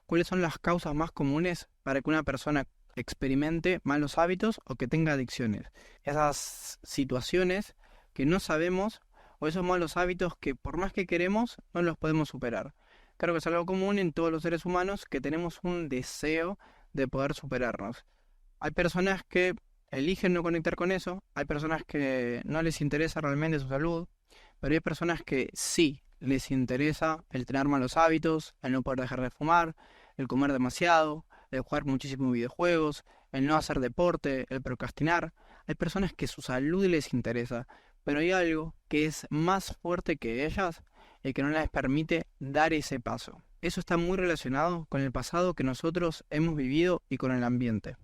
cuáles son las causas más comunes para que una persona experimente malos hábitos o que tenga adicciones. Esas situaciones que no sabemos o esos malos hábitos que por más que queremos no los podemos superar. Creo que es algo común en todos los seres humanos que tenemos un deseo de poder superarnos. Hay personas que eligen no conectar con eso, hay personas que no les interesa realmente su salud, pero hay personas que sí les interesa el tener malos hábitos, el no poder dejar de fumar, el comer demasiado, el jugar muchísimos videojuegos, el no hacer deporte, el procrastinar. Hay personas que su salud les interesa, pero hay algo que es más fuerte que ellas y que no les permite dar ese paso. Eso está muy relacionado con el pasado que nosotros hemos vivido y con el ambiente.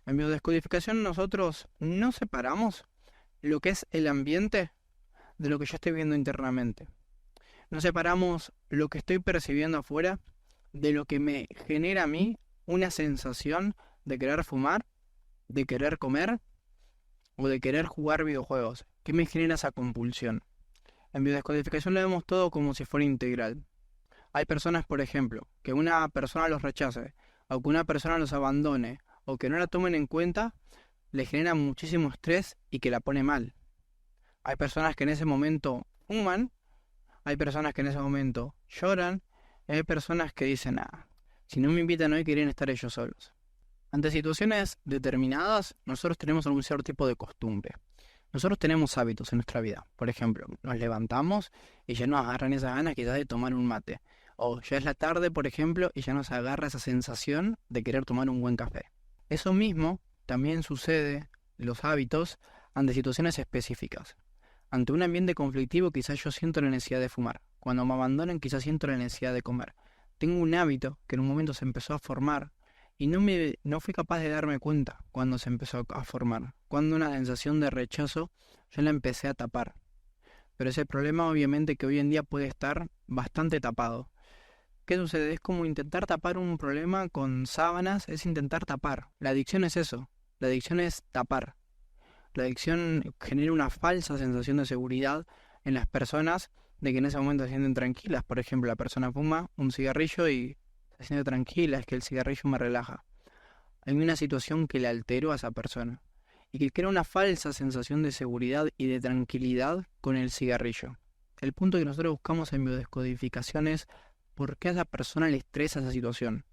En biodescodificación nosotros no separamos lo que es el ambiente de lo que yo estoy viendo internamente. No separamos lo que estoy percibiendo afuera de lo que me genera a mí una sensación de querer fumar, de querer comer o de querer jugar videojuegos. ¿Qué me genera esa compulsión? En biodescodificación lo vemos todo como si fuera integral. Hay personas, por ejemplo, que una persona los rechace, o que una persona los abandone, o que no la tomen en cuenta, le genera muchísimo estrés y que la pone mal. Hay personas que en ese momento fuman, hay personas que en ese momento lloran, y hay personas que dicen, si no me invitan hoy quieren estar ellos solos. Ante situaciones determinadas, nosotros tenemos algún cierto tipo de costumbre. Nosotros tenemos hábitos en nuestra vida. Por ejemplo, nos levantamos y ya nos agarran esas ganas quizás de tomar un mate. O ya es la tarde, por ejemplo, y ya nos agarra esa sensación de querer tomar un buen café. Eso mismo también sucede, los hábitos, ante situaciones específicas. Ante un ambiente conflictivo quizás yo siento la necesidad de fumar. Cuando me abandonan quizás siento la necesidad de comer. Tengo un hábito que en un momento se empezó a formar y no fui capaz de darme cuenta cuando se empezó a formar. Cuando una sensación de rechazo yo la empecé a tapar. Pero ese problema obviamente que hoy en día puede estar bastante tapado. ¿Qué sucede? Es como intentar tapar un problema con sábanas, es intentar tapar. La adicción es eso. La adicción es tapar. La adicción genera una falsa sensación de seguridad en las personas de que en ese momento se sienten tranquilas. Por ejemplo, la persona fuma un cigarrillo y se siente tranquila, es que el cigarrillo me relaja. Hay una situación que le alteró a esa persona y que crea una falsa sensación de seguridad y de tranquilidad con el cigarrillo. El punto que nosotros buscamos en biodescodificación es por qué a esa persona le estresa esa situación.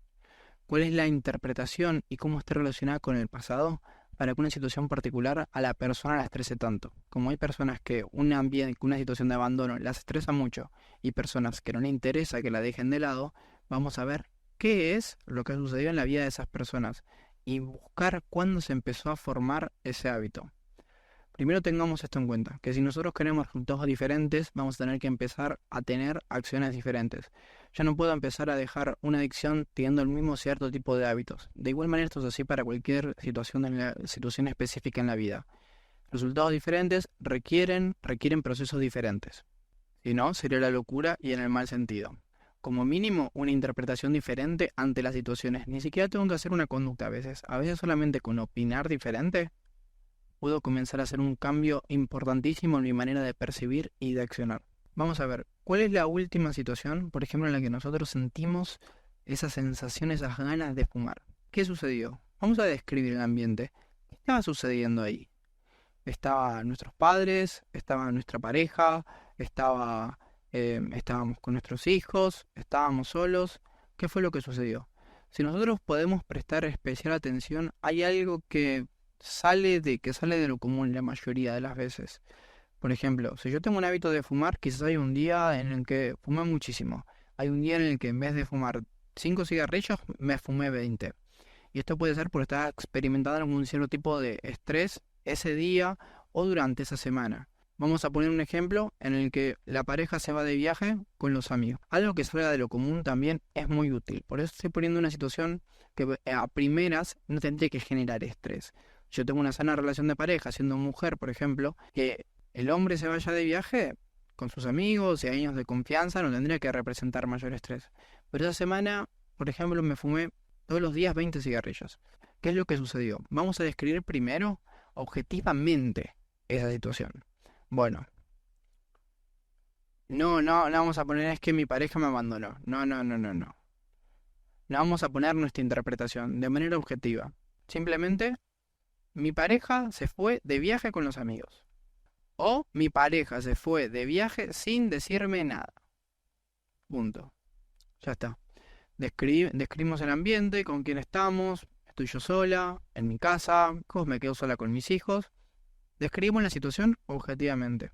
¿Cuál es la interpretación y cómo está relacionada con el pasado para que una situación particular a la persona la estrese tanto? Como hay personas que un ambiente, una situación de abandono las estresa mucho y personas que no le interesa que la dejen de lado, vamos a ver qué es lo que sucedió en la vida de esas personas y buscar cuándo se empezó a formar ese hábito. Primero tengamos esto en cuenta, que si nosotros queremos resultados diferentes, vamos a tener que empezar a tener acciones diferentes. Ya no puedo empezar a dejar una adicción teniendo el mismo cierto tipo de hábitos. De igual manera esto es así para cualquier situación específica en la vida. Resultados diferentes requieren procesos diferentes. Si no, sería la locura y en el mal sentido. Como mínimo, una interpretación diferente ante las situaciones. Ni siquiera tengo que hacer una conducta a veces. A veces solamente con opinar diferente puedo comenzar a hacer un cambio importantísimo en mi manera de percibir y de accionar. Vamos a ver, ¿cuál es la última situación, por ejemplo, en la que nosotros sentimos esa sensación, esas ganas de fumar? ¿Qué sucedió? Vamos a describir el ambiente. ¿Qué estaba sucediendo ahí? Estaban nuestros padres, estaba nuestra pareja, estábamos con nuestros hijos, estábamos solos. ¿Qué fue lo que sucedió? Si nosotros podemos prestar especial atención, hay algo que sale de lo común la mayoría de las veces. Por ejemplo, si yo tengo un hábito de fumar, quizás hay un día en el que fumé muchísimo. Hay un día en el que en vez de fumar 5 cigarrillos, me fumé 20. Y esto puede ser porque estaba experimentando algún cierto tipo de estrés ese día o durante esa semana. Vamos a poner un ejemplo en el que la pareja se va de viaje con los amigos. Algo que salga de lo común también es muy útil. Por eso estoy poniendo una situación que a primeras no tendría que generar estrés. Yo tengo una sana relación de pareja, siendo mujer, por ejemplo, que el hombre se vaya de viaje con sus amigos y años de confianza no tendría que representar mayor estrés. Pero esa semana, por ejemplo, me fumé todos los días 20 cigarrillos. ¿Qué es lo que sucedió? Vamos a describir primero objetivamente esa situación. Bueno, no vamos a poner es que mi pareja me abandonó. No. no vamos a poner nuestra interpretación de manera objetiva. Simplemente, mi pareja se fue de viaje con los amigos. O mi pareja se fue de viaje sin decirme nada. Punto. Ya está. Describimos el ambiente, con quién estamos, estoy yo sola, en mi casa, me quedo sola con mis hijos. Describimos la situación objetivamente.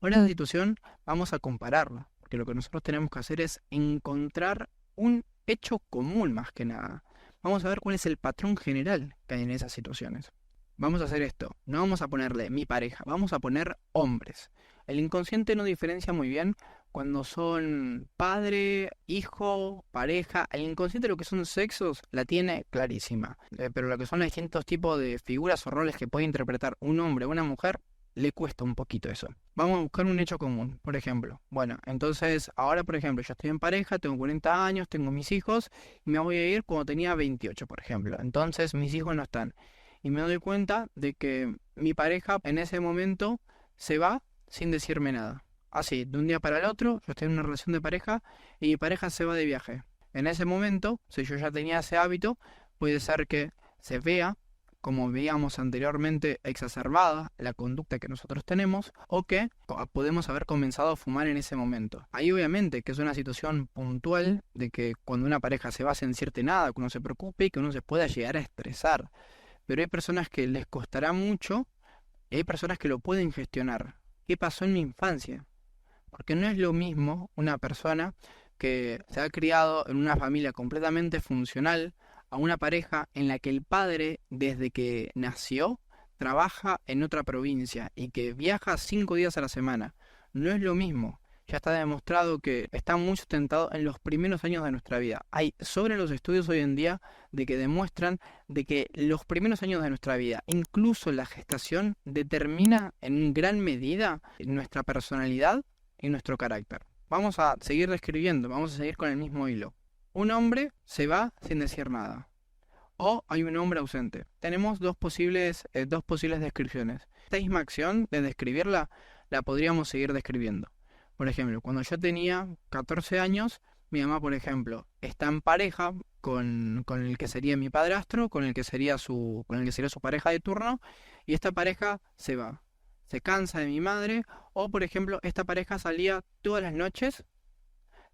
Ahora la situación vamos a compararla, porque lo que nosotros tenemos que hacer es encontrar un hecho común más que nada. Vamos a ver cuál es el patrón general que hay en esas situaciones. Vamos a hacer esto, no vamos a ponerle mi pareja, vamos a poner hombres. El inconsciente no diferencia muy bien cuando son padre, hijo, pareja. El inconsciente lo que son sexos la tiene clarísima. Pero lo que son los distintos tipos de figuras o roles que puede interpretar un hombre o una mujer, le cuesta un poquito eso. Vamos a buscar un hecho común, por ejemplo. Bueno, entonces ahora, por ejemplo, yo estoy en pareja, tengo 40 años, tengo mis hijos y me voy a ir cuando tenía 28, por ejemplo. Entonces mis hijos no están. Y me doy cuenta de que mi pareja en ese momento se va sin decirme nada. Así, de un día para el otro, yo estoy en una relación de pareja y mi pareja se va de viaje. En ese momento, si yo ya tenía ese hábito, puede ser que se vea, como veíamos anteriormente, exacerbada la conducta que nosotros tenemos, o que podemos haber comenzado a fumar en ese momento. Ahí obviamente que es una situación puntual de que cuando una pareja se va sin decirte nada, que uno se preocupe y que uno se pueda llegar a estresar. Pero hay personas que les costará mucho y hay personas que lo pueden gestionar. ¿Qué pasó en mi infancia? Porque no es lo mismo una persona que se ha criado en una familia completamente funcional a una pareja en la que el padre, desde que nació, trabaja en otra provincia y que viaja 5 días a la semana. No es lo mismo. Ya está demostrado que está muy sustentado en los primeros años de nuestra vida. Hay sobre los estudios hoy en día de que demuestran de que los primeros años de nuestra vida, incluso la gestación, determina en gran medida nuestra personalidad y nuestro carácter. Vamos a seguir describiendo, vamos a seguir con el mismo hilo. Un hombre se va sin decir nada. O hay un hombre ausente. Tenemos dos posibles descripciones. Esta misma acción de describirla la podríamos seguir describiendo. Por ejemplo, cuando yo tenía 14 años, mi mamá, por ejemplo, está en pareja con el que sería mi padrastro, con el que sería su pareja de turno, y esta pareja se va. Se cansa de mi madre, o por ejemplo, esta pareja salía todas las noches,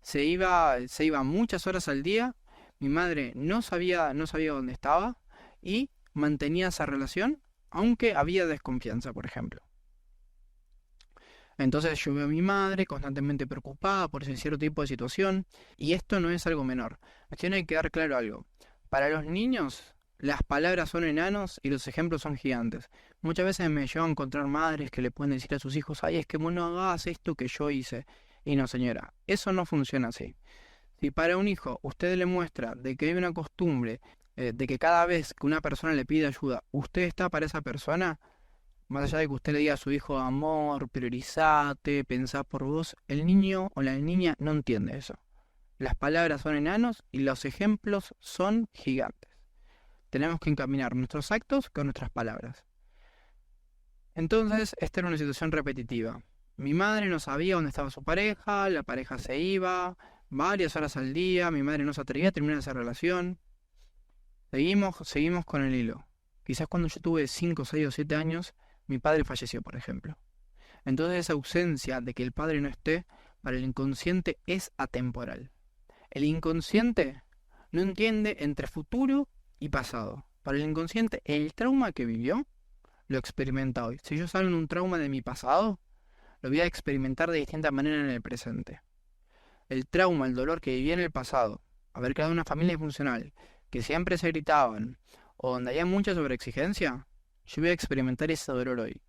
se iba muchas horas al día, mi madre no sabía dónde estaba, y mantenía esa relación, aunque había desconfianza, por ejemplo. Entonces yo veo a mi madre constantemente preocupada por ese cierto tipo de situación, y esto no es algo menor. Nos tiene que dar claro algo. Para los niños, las palabras son enanos y los ejemplos son gigantes. Muchas veces me llevo a encontrar madres que le pueden decir a sus hijos, ay, es que vos no hagas esto que yo hice. Y no, señora, eso no funciona así. Si para un hijo usted le muestra de que hay una costumbre, de que cada vez que una persona le pide ayuda, usted está para esa persona, más allá de que usted le diga a su hijo, amor, priorizate, pensá por vos, el niño o la niña no entiende eso. Las palabras son enanos y los ejemplos son gigantes. Tenemos que encaminar nuestros actos con nuestras palabras. Entonces, esta era una situación repetitiva. Mi madre no sabía dónde estaba su pareja, la pareja se iba varias horas al día, mi madre no se atrevía a terminar esa relación. Seguimos con el hilo. Quizás cuando yo tuve 5, 6 o 7 años, mi padre falleció, por ejemplo. Entonces esa ausencia de que el padre no esté, para el inconsciente es atemporal. El inconsciente no entiende entre futuro y pasado. Para el inconsciente, el trauma que vivió, lo experimenta hoy. Si yo salgo en un trauma de mi pasado, lo voy a experimentar de distinta manera en el presente. El trauma, el dolor que viví en el pasado, haber creado una familia disfuncional, que siempre se gritaban, o donde había mucha sobreexigencia, yo voy a experimentar ese dolor hoy.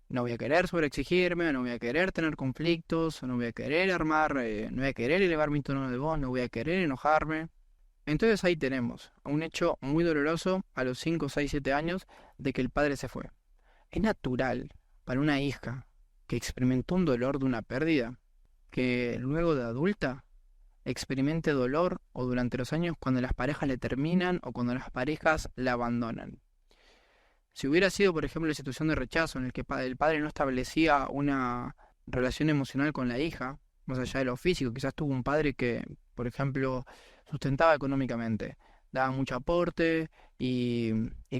No voy a querer sobreexigirme, no voy a querer tener conflictos, no voy a querer no voy a querer elevar mi tono de voz, no voy a querer enojarme. Entonces ahí tenemos un hecho muy doloroso a los 5, 6, 7 años de que el padre se fue. Es natural para una hija que experimentó un dolor de una pérdida, que luego de adulta experimente dolor o durante los años cuando las parejas le terminan o cuando las parejas la abandonan. Si hubiera sido, por ejemplo, la situación de rechazo en el que el padre no establecía una relación emocional con la hija, más allá de lo físico, quizás tuvo un padre que, por ejemplo, sustentaba económicamente, daba mucho aporte y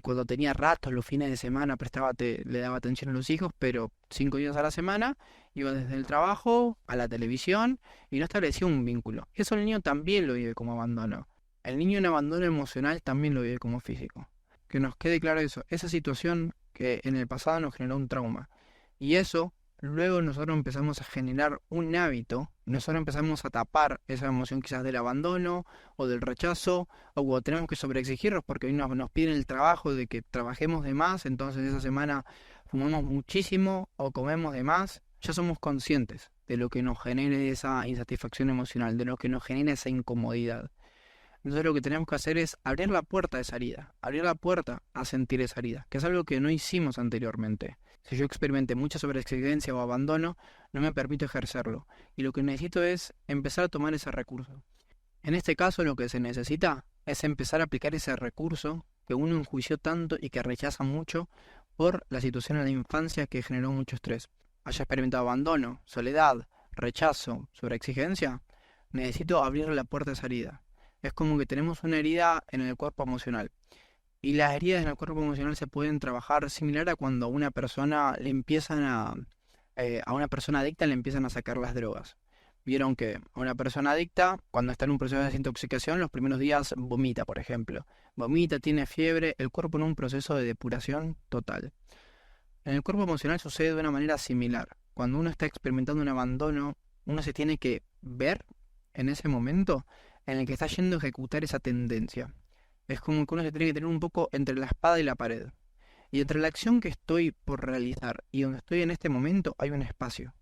cuando tenía ratos los fines de semana le daba atención a los hijos, pero 5 días a la semana iba desde el trabajo a la televisión y no establecía un vínculo. Eso el niño también lo vive como abandono. El niño en abandono emocional también lo vive como físico. Que nos quede claro eso, esa situación que en el pasado nos generó un trauma. Y eso, luego nosotros empezamos a generar un hábito, nosotros empezamos a tapar esa emoción quizás del abandono o del rechazo, o cuando tenemos que sobreexigirnos porque hoy nos piden el trabajo de que trabajemos de más, entonces esa semana fumamos muchísimo o comemos de más, ya somos conscientes de lo que nos genere esa insatisfacción emocional, de lo que nos genera esa incomodidad. Entonces lo que tenemos que hacer es abrir la puerta a esa herida, abrir la puerta a sentir esa herida, que es algo que no hicimos anteriormente. Si yo experimenté mucha sobreexigencia o abandono, no me permito ejercerlo. Y lo que necesito es empezar a tomar ese recurso. En este caso lo que se necesita es empezar a aplicar ese recurso que uno enjuició tanto y que rechaza mucho por la situación en la infancia que generó mucho estrés. Haya experimentado abandono, soledad, rechazo, sobreexigencia, necesito abrir la puerta a esa herida. Es como que tenemos una herida en el cuerpo emocional. Y las heridas en el cuerpo emocional se pueden trabajar similar a cuando a una persona a una persona adicta le empiezan a sacar las drogas. Vieron que a una persona adicta, cuando está en un proceso de desintoxicación, los primeros días vomita, por ejemplo. Vomita, tiene fiebre, el cuerpo en un proceso de depuración total. En el cuerpo emocional sucede de una manera similar. Cuando uno está experimentando un abandono, uno se tiene que ver en ese momento en el que está yendo a ejecutar esa tendencia. Es como que uno se tiene que tener un poco entre la espada y la pared. Y entre la acción que estoy por realizar y donde estoy en este momento hay un espacio.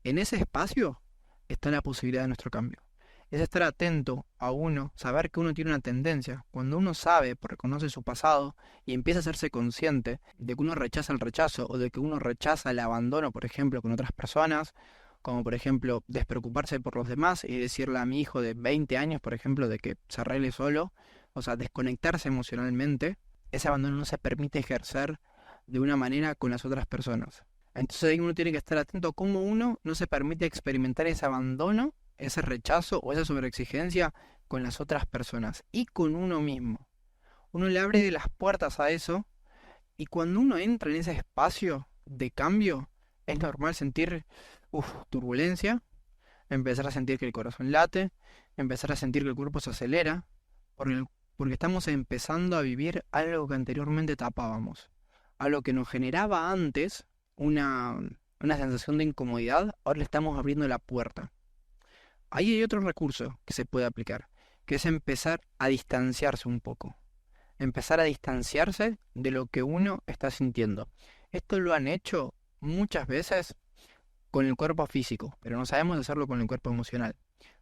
En ese espacio está la posibilidad de nuestro cambio. Es estar atento a uno, saber que uno tiene una tendencia. Cuando uno sabe, reconoce su pasado y empieza a hacerse consciente de que uno rechaza el rechazo o de que uno rechaza el abandono, por ejemplo, con otras personas, como por ejemplo despreocuparse por los demás y decirle a mi hijo de 20 años, por ejemplo, de que se arregle solo, o sea, desconectarse emocionalmente, ese abandono no se permite ejercer de una manera con las otras personas. Entonces ahí uno tiene que estar atento a cómo uno no se permite experimentar ese abandono, ese rechazo o esa sobreexigencia con las otras personas y con uno mismo. Uno le abre las puertas a eso y cuando uno entra en ese espacio de cambio, es normal sentir turbulencia, empezar a sentir que el corazón late, empezar a sentir que el cuerpo se acelera, porque, porque estamos empezando a vivir algo que anteriormente tapábamos. Algo que nos generaba antes una, una sensación de incomodidad, ahora le estamos abriendo la puerta. Ahí hay otro recurso que se puede aplicar, que es empezar a distanciarse un poco. Empezar a distanciarse de lo que uno está sintiendo. Esto lo han hecho muchas veces con el cuerpo físico, pero no sabemos hacerlo con el cuerpo emocional.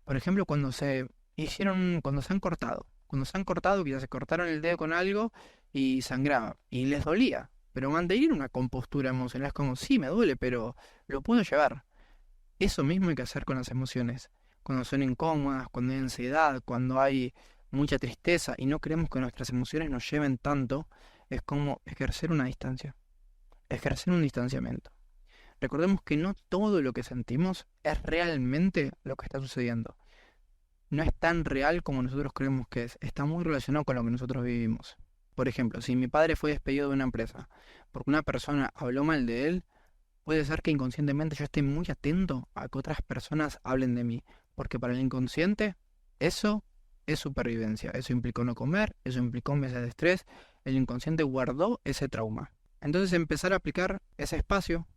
Por ejemplo, cuando se han cortado. Cuando se han cortado, quizás se cortaron el dedo con algo y sangraba. Y les dolía. Pero mantener una compostura emocional es como, sí, me duele, pero lo puedo llevar. Eso mismo hay que hacer con las emociones. Cuando son incómodas, cuando hay ansiedad, cuando hay mucha tristeza y no queremos que nuestras emociones nos lleven tanto, es como ejercer una distancia. Ejercer un distanciamiento. Recordemos que no todo lo que sentimos es realmente lo que está sucediendo. No es tan real como nosotros creemos que es. Está muy relacionado con lo que nosotros vivimos. Por ejemplo, si mi padre fue despedido de una empresa porque una persona habló mal de él, puede ser que inconscientemente yo esté muy atento a que otras personas hablen de mí. Porque para el inconsciente, eso es supervivencia. Eso implicó no comer, eso implicó meses de estrés. El inconsciente guardó ese trauma. Entonces empezar a aplicar ese espacio,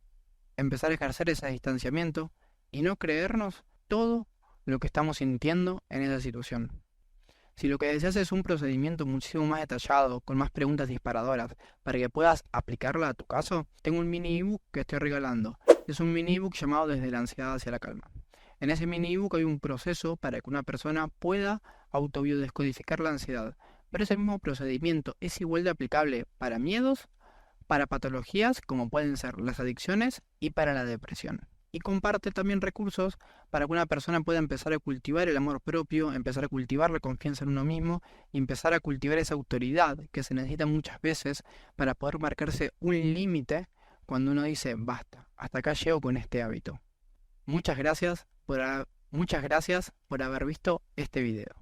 empezar a ejercer ese distanciamiento y no creernos todo lo que estamos sintiendo en esa situación. Si lo que deseas es un procedimiento muchísimo más detallado, con más preguntas disparadoras, para que puedas aplicarla a tu caso, tengo un mini ebook que estoy regalando. Es un mini ebook llamado Desde la ansiedad hacia la calma. En ese mini ebook hay un proceso para que una persona pueda autobiodescodificar la ansiedad. Pero ese mismo procedimiento es igual de aplicable para miedos, para patologías como pueden ser las adicciones y para la depresión. Y comparte también recursos para que una persona pueda empezar a cultivar el amor propio, empezar a cultivar la confianza en uno mismo y empezar a cultivar esa autoridad que se necesita muchas veces para poder marcarse un límite cuando uno dice basta, hasta acá llego con este hábito. Muchas gracias por haber visto este video.